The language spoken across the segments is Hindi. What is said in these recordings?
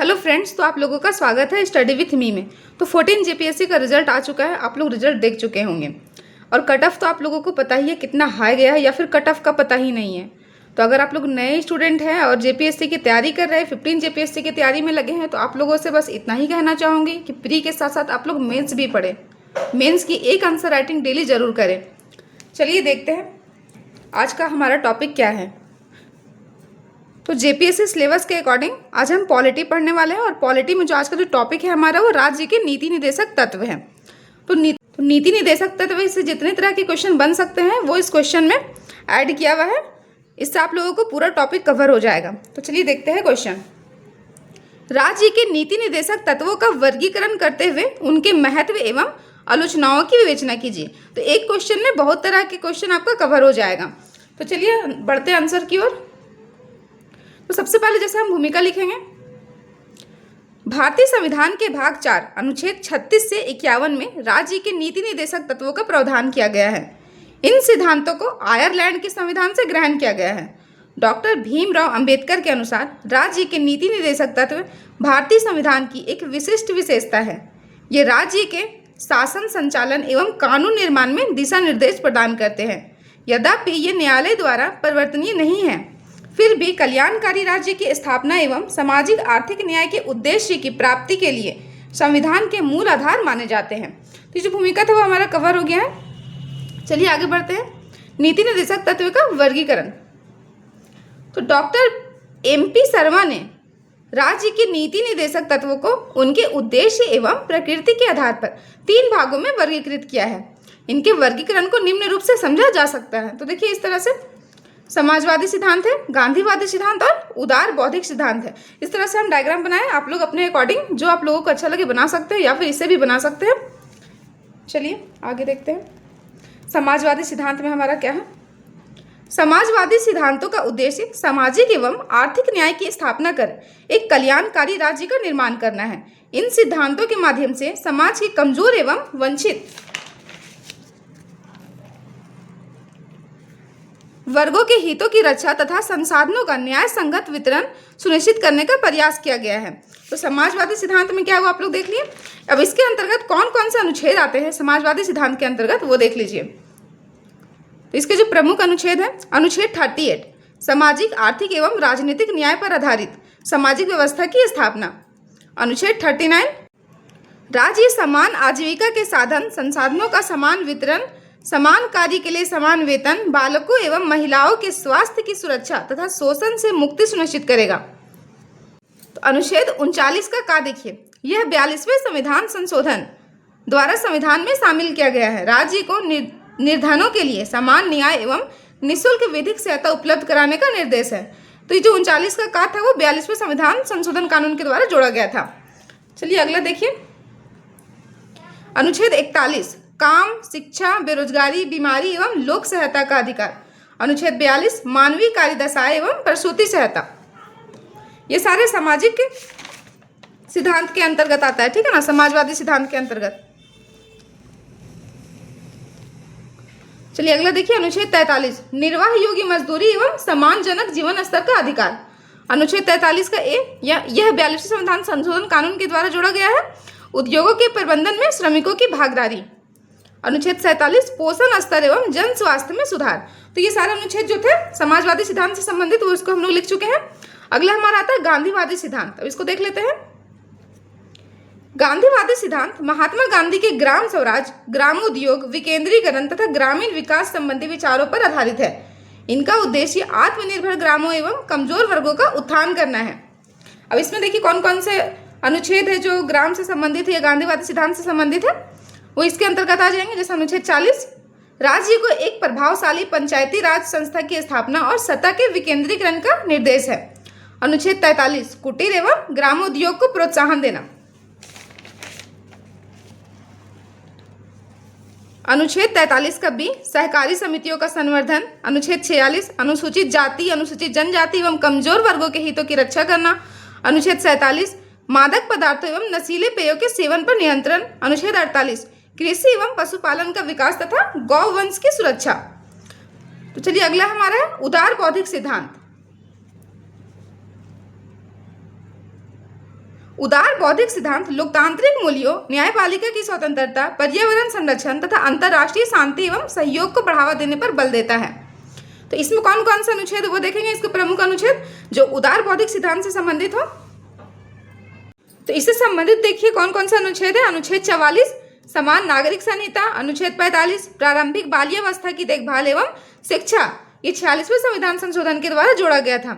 हेलो फ्रेंड्स, तो आप लोगों का स्वागत है स्टडी विथ मी में। तो 14 जेपीएससी का रिजल्ट आ चुका है, आप लोग रिजल्ट देख चुके होंगे। और कट ऑफ तो आप लोगों को पता ही है कितना हाई गया है, या फिर कट ऑफ का पता ही नहीं है। तो अगर आप लोग नए स्टूडेंट हैं और जेपीएससी की तैयारी कर रहे हैं, 15 जेपीएससी की तैयारी में लगे हैं, तो आप लोगों से बस इतना ही कहना चाहूँगी कि प्री के साथ साथ आप लोग मेन्स भी पढ़ें। मेन्स की एक आंसर राइटिंग डेली ज़रूर करें। चलिए देखते हैं आज का हमारा टॉपिक क्या है। तो जेपीएससी सिलेबस के अकॉर्डिंग आज हम पॉलिटी पढ़ने वाले हैं, और पॉलिटी में जो आज का जो टॉपिक है हमारा, वो राज्य के नीति निर्देशक तत्व है। तो नीति निर्देशक तत्व से जितने तरह के क्वेश्चन बन सकते हैं वो इस क्वेश्चन में ऐड किया हुआ है। इससे आप लोगों को पूरा टॉपिक कवर हो जाएगा। तो चलिए देखते हैं क्वेश्चन। राज्य के नीति निर्देशक तत्वों का वर्गीकरण करते हुए उनके महत्व एवं आलोचनाओं की विवेचना कीजिए। तो एक क्वेश्चन में बहुत तरह के क्वेश्चन आपका कवर हो जाएगा। तो चलिए बढ़ते हैं आंसर की ओर। तो सबसे पहले जैसे हम भूमिका लिखेंगे, भारतीय संविधान के भाग 4 अनुच्छेद 36 से 51 में राज्य के नीति निर्देशक तत्वों का प्रावधान किया गया है। इन सिद्धांतों को आयरलैंड के संविधान से ग्रहण किया गया है। डॉक्टर भीमराव अंबेडकर के अनुसार राज्य के नीति निर्देशक तत्व भारतीय संविधान की एक विशिष्ट विशेषता है। ये राज्य के शासन संचालन एवं कानून निर्माण में दिशा निर्देश प्रदान करते हैं। यद्यपि ये न्यायालय द्वारा परिवर्तनीय नहीं है, फिर भी कल्याणकारी राज्य की स्थापना एवं सामाजिक आर्थिक न्याय के उद्देश्य की प्राप्ति के लिए संविधान के मूल आधार माने जाते हैं। तो ये जो भूमिका था वो हमारा कवर हो गया है। चलिए आगे बढ़ते हैं। नीति निर्देशक तत्व का वर्गीकरण। तो डॉक्टर एमपी शर्मा ने राज्य के नीति निर्देशक तत्वों को उनके उद्देश्य एवं प्रकृति के आधार पर 3 भागों में वर्गीकृत किया है। इनके वर्गीकरण को निम्न रूप से समझा जा सकता है। तो देखिए इस तरह से समाजवादी सिद्धांत है, गांधीवादी सिद्धांत और उदार बौद्धिक सिद्धांत है। इस तरह से हम डायग्राम बनाए। आप लोग अपने अकॉर्डिंग जो आप लोगों को अच्छा लगे बना सकते हैं, या फिर इसे भी बना सकते हैं। चलिए आगे देखते हैं। समाजवादी सिद्धांत में हमारा क्या है। समाजवादी सिद्धांतों का उद्देश्य सामाजिक एवं आर्थिक न्याय की स्थापना कर एक कल्याणकारी राज्य का निर्माण करना है। इन सिद्धांतों के माध्यम से समाज के कमजोर एवं वंचित वर्गों के हितों की रक्षा तथा संसाधनों का न्याय संगत वितरण सुनिश्चित करने का प्रयास किया गया है। तो समाजवादी सिद्धांत में क्या हुआ आप लोग देख लिए। अब इसके अंतर्गत कौन कौन से अनुच्छेद आते हैं समाजवादी सिद्धांत के अंतर्गत, वो देख लीजिए। तो इसके जो प्रमुख अनुच्छेद है, अनुच्छेद 38 सामाजिक आर्थिक एवं राजनीतिक न्याय पर आधारित सामाजिक व्यवस्था की स्थापना। अनुच्छेद 39 राज्य समान आजीविका के साधन संसाधनों का समान वितरण, समान कार्य के लिए समान वेतन, बालकों एवं महिलाओं के स्वास्थ्य की सुरक्षा तथा शोषण से मुक्ति सुनिश्चित करेगा। तो अनुच्छेद 39 का देखिए, यह 42वें संविधान संशोधन द्वारा संविधान में शामिल किया गया है। राज्य को निर्धनों के लिए समान न्याय एवं निःशुल्क विधिक सहायता उपलब्ध कराने का निर्देश है। तो ये जो 39 का था वो 42वें संविधान संशोधन कानून के द्वारा जोड़ा गया था। चलिए अगला देखिए। अनुच्छेद 41 काम, शिक्षा, बेरोजगारी, बीमारी एवं लोक सहायता का अधिकार। अनुच्छेद 42 मानवीय कार्यदशा एवं प्रसूति सहायता। ये सारे सामाजिक सिद्धांत के अंतर्गत आता है, ठीक है ना, समाजवादी सिद्धांत के अंतर्गत। चलिए अगला देखिए। अनुच्छेद 43 निर्वाह योग्य मजदूरी एवं सम्मानजनक जीवन स्तर का अधिकार। अनुच्छेद 43 का यह 42वें संविधान संशोधन कानून के द्वारा जोड़ा गया है। उद्योगों के प्रबंधन में श्रमिकों की भागीदारी। अनुच्छेद 47 पोषण स्तर एवं जन स्वास्थ्य में सुधार। तो ये सारे अनुच्छेद जो थे समाजवादी सिद्धांत से संबंधित, वो इसको हम लोग लिख चुके हैं। अगला हमारा आता है गांधीवादी सिद्धांत। अब इसको देख लेते हैं। गांधीवादी सिद्धांत महात्मा गांधी के ग्राम स्वराज, ग्रामोद्योग, विकेंद्रीकरण तथा ग्रामीण विकास संबंधी विचारों पर आधारित है। इनका उद्देश्य आत्मनिर्भर ग्रामों एवं कमजोर वर्गों का उत्थान करना है। अब इसमें देखिए कौन कौन से अनुच्छेद है जो ग्राम से संबंधित है या गांधीवादी सिद्धांत से संबंधित है, वो इसके अंतर्गत आ जाएंगे। जैसे अनुच्छेद 40 राज्य को एक प्रभावशाली पंचायती राज संस्था की स्थापना और सत्ता के विकेंद्रीकरण का निर्देश है। अनुच्छेद 43 कुटीर एवं ग्रामोद्योग को प्रोत्साहन देना। अनुच्छेद 43 का बी सहकारी समितियों का संवर्धन। अनुच्छेद 46 अनुसूचित जाति, अनुसूचित जनजाति एवं कमजोर वर्गों के हितों की रक्षा करना। अनुच्छेद 47 मादक पदार्थों एवं नशीले पेयों के सेवन पर नियंत्रण। अनुच्छेद 48 कृषि एवं पशुपालन का विकास तथा गौवंश की सुरक्षा। तो चलिए अगला हमारा है उदार बौद्धिक सिद्धांत। उदार बौद्धिक सिद्धांत लोकतांत्रिक मूल्यों, न्यायपालिका की स्वतंत्रता, पर्यावरण संरक्षण तथा अंतर्राष्ट्रीय शांति एवं सहयोग को बढ़ावा देने पर बल देता है। तो इसमें कौन कौन सा अनुच्छेद वो देखेंगे। इसके प्रमुख अनुच्छेद जो उदार बौद्धिक सिद्धांत से संबंधित हो, तो इससे संबंधित देखिए कौन कौन सा अनुच्छेद है। अनुच्छेद 44 समान नागरिक संहिता, अनुच्छेद 45 प्रारंभिक बाल्यावस्था की देखभाल एवं शिक्षा, ये 46वें संविधान संशोधन के द्वारा जोड़ा गया था।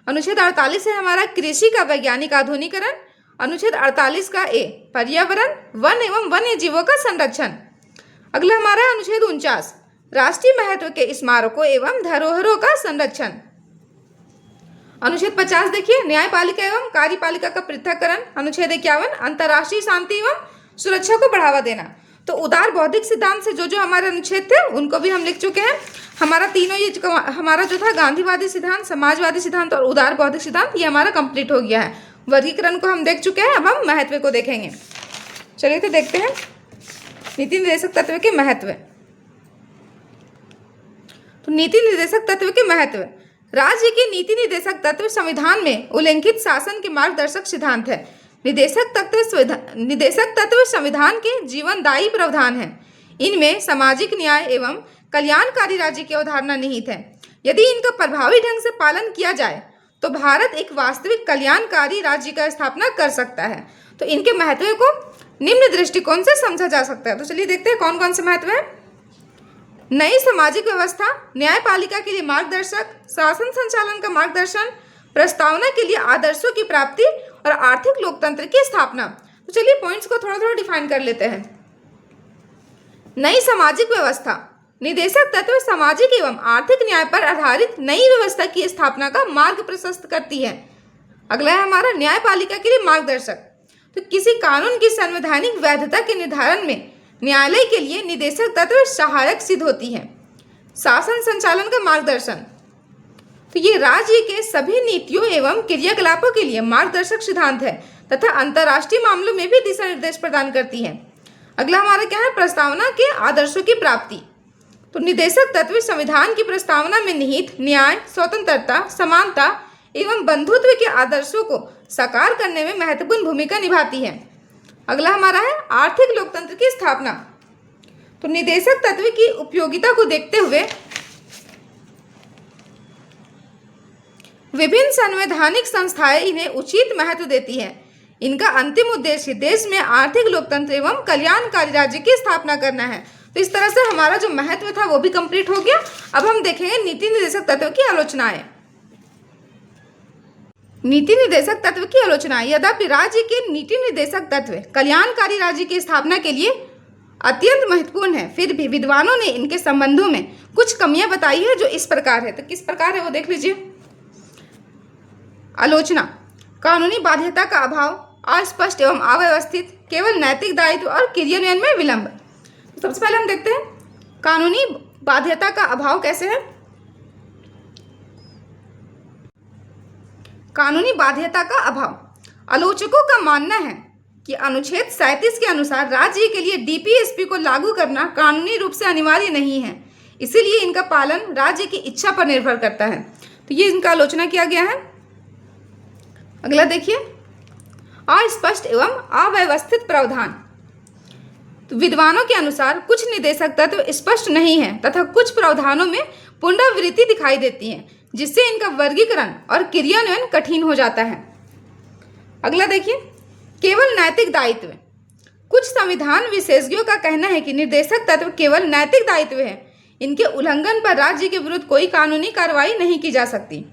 अनुच्छेद 48 है हमारा कृषि का वैज्ञानिक आधुनिकरण। अनुच्छेद 48 का ए पर्यावरण, वन एवं वन्य जीवों का संरक्षण। अगला हमारा अनुच्छेद 49 राष्ट्रीय महत्व के स्मारकों एवं धरोहरों का संरक्षण। अनुच्छेद 50 देखिए न्यायपालिका एवं कार्यपालिका का पृथक्करण। अनुच्छेद 51 अंतर्राष्ट्रीय शांति एवं सुरक्षा को बढ़ावा देना। तो उदार बौद्धिक सिद्धांत से जो हमारे अनुच्छेद थे उनको भी हम लिख चुके हैं। हमारा तीनों ये हमारा जो था गांधीवादी सिद्धांत, समाजवादी सिद्धांत और उदार बौद्धिक सिद्धांत, ये हमारा कंप्लीट हो गया है। वर्गीकरण को हम देख चुके हैं, अब हम महत्व को देखेंगे। चलिए तो देखते हैं नीति निर्देशक तत्व के महत्व। तो नीति निर्देशक तत्व के महत्व। राज्य के नीति निर्देशक तत्व संविधान में उल्लिखित शासन के मार्गदर्शक सिद्धांत है। निर्देशक तत्व संविधान के जीवनदायी प्रावधान है। इनमें सामाजिक न्याय एवं कल्याणकारी राज्य की अवधारणा निहित है। यदि इनका प्रभावी ढंग से पालन किया जाए तो भारत एक वास्तविक कल्याणकारी राज्य का स्थापना कर सकता है। तो इनके महत्व को निम्न दृष्टिकोण से समझा जा सकता है। तो चलिए देखते हैं कौन कौन से महत्व है। नई सामाजिक व्यवस्था, न्यायपालिका के लिए मार्गदर्शक, शासन संचालन का मार्गदर्शन, प्रस्तावना के लिए आदर्शों की प्राप्ति और आर्थिक लोकतंत्र की स्थापना। तो चलिए पॉइंट्स को थोड़ा थोड़ा डिफाइन कर लेते हैं। नई सामाजिक व्यवस्था, निर्देशक तत्व सामाजिक एवं आर्थिक न्याय पर आधारित नई व्यवस्था की स्थापना का मार्ग प्रशस्त करती है। अगला है हमारा न्यायपालिका के लिए मार्गदर्शक। तो किसी कानून की संवैधानिक वैधता के निर्धारण में न्यायालय के लिए निर्देशक तत्व सहायक सिद्ध होती है। शासन संचालन का मार्गदर्शन, तो ये राज्य के सभी नीतियों एवं क्रियाकलापों के लिए मार्गदर्शक सिद्धांत है तथा अंतर्राष्ट्रीय मामलों में भी दिशा निर्देश प्रदान करती है। अगला हमारा क्या है, प्रस्तावना के आदर्शों की प्राप्ति। तो निर्देशक तत्व संविधान की प्रस्तावना में निहित न्याय, स्वतंत्रता, समानता एवं बंधुत्व के आदर्शों को साकार करने में महत्वपूर्ण भूमिका निभाती है। अगला हमारा है आर्थिक लोकतंत्र की स्थापना। तो निर्देशक तत्व की उपयोगिता को देखते हुए विभिन्न संवैधानिक संस्थाएं इन्हें उचित महत्व देती है। इनका अंतिम उद्देश्य देश में आर्थिक लोकतंत्र एवं कल्याणकारी राज्य की स्थापना करना है। तो इस तरह से हमारा जो महत्व था वो भी कंप्लीट हो गया। अब हम देखेंगे नीति निर्देशक तत्व की आलोचनाएं। नीति निर्देशक तत्व की आलोचना। यद्यपि राज्य के नीति निर्देशक तत्व कल्याणकारी राज्य की स्थापना के लिए अत्यंत महत्वपूर्ण है, फिर भी विद्वानों ने इनके संबंधों में कुछ कमियां बताई है जो इस प्रकार है। तो किस प्रकार है वो देख लीजिए। आलोचना, कानूनी बाध्यता का अभाव, अस्पष्ट एवं अव्यवस्थित, केवल नैतिक दायित्व और क्रियान्वयन में विलंब। सबसे पहले हम देखते हैं कानूनी बाध्यता का अभाव कैसे है। कानूनी बाध्यता का अभाव, आलोचकों का मानना है कि अनुच्छेद 37 के अनुसार राज्य के लिए डीपीएसपी को लागू करना कानूनी रूप से अनिवार्य नहीं है, इसीलिए इनका पालन राज्य की इच्छा पर निर्भर करता है। तो ये इनका आलोचना किया गया है। अगला देखिए, अस्पष्ट एवं अव्यवस्थित प्रावधान। तो विद्वानों के अनुसार कुछ निर्देशक तत्व स्पष्ट नहीं है तथा कुछ प्रावधानों में पुनरावृत्ति दिखाई देती है, जिससे इनका वर्गीकरण और क्रियान्वयन कठिन हो जाता है। अगला देखिए, केवल नैतिक दायित्व। कुछ संविधान विशेषज्ञों का कहना है कि निर्देशक तत्व केवल नैतिक दायित्व है, इनके उल्लंघन पर राज्य के विरुद्ध कोई कानूनी कार्रवाई नहीं की जा सकती।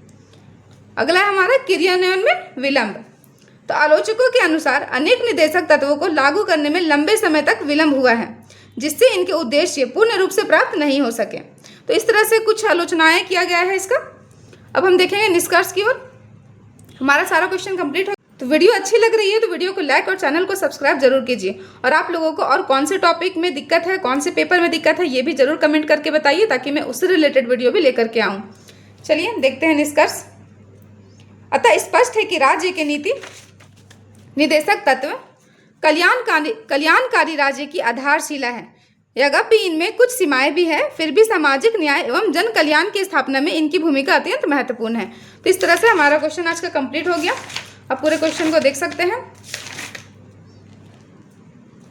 अगला है हमारा क्रियान्वयन में विलंब। तो आलोचकों के अनुसार अनेक निर्देशक तत्वों को लागू करने में लंबे समय तक विलंब हुआ है, जिससे इनके उद्देश्य पूर्ण रूप से प्राप्त नहीं हो सके। तो इस तरह से कुछ आलोचनाएं किया गया है इसका। अब हम देखेंगे निष्कर्ष की ओर। हमारा सारा क्वेश्चन कंप्लीट हो। तो वीडियो अच्छी लग रही है तो वीडियो को लाइक और चैनल को सब्सक्राइब जरूर कीजिए। और आप लोगों को और कौन से टॉपिक में दिक्कत है, कौन से पेपर में दिक्कत है, ये भी जरूर कमेंट करके बताइए, ताकि मैं उससे रिलेटेड वीडियो भी लेकर के आऊँ। चलिए देखते हैं निष्कर्ष। अतः स्पष्ट है कि राज्य के नीति निर्देशक तत्व कल्याणकारी राज्य की आधारशिला है। यद्यपि इनमें कुछ सीमाएं भी है, फिर भी सामाजिक न्याय एवं जन कल्याण की स्थापना में इनकी भूमिका अत्यंत महत्वपूर्ण है। तो इस तरह से हमारा क्वेश्चन आज का कंप्लीट हो गया। आप पूरे क्वेश्चन को देख सकते हैं।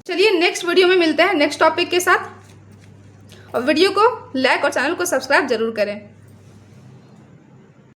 चलिए नेक्स्ट वीडियो में मिलते हैं नेक्स्ट टॉपिक के साथ, और वीडियो को लाइक और चैनल को सब्सक्राइब जरूर करें।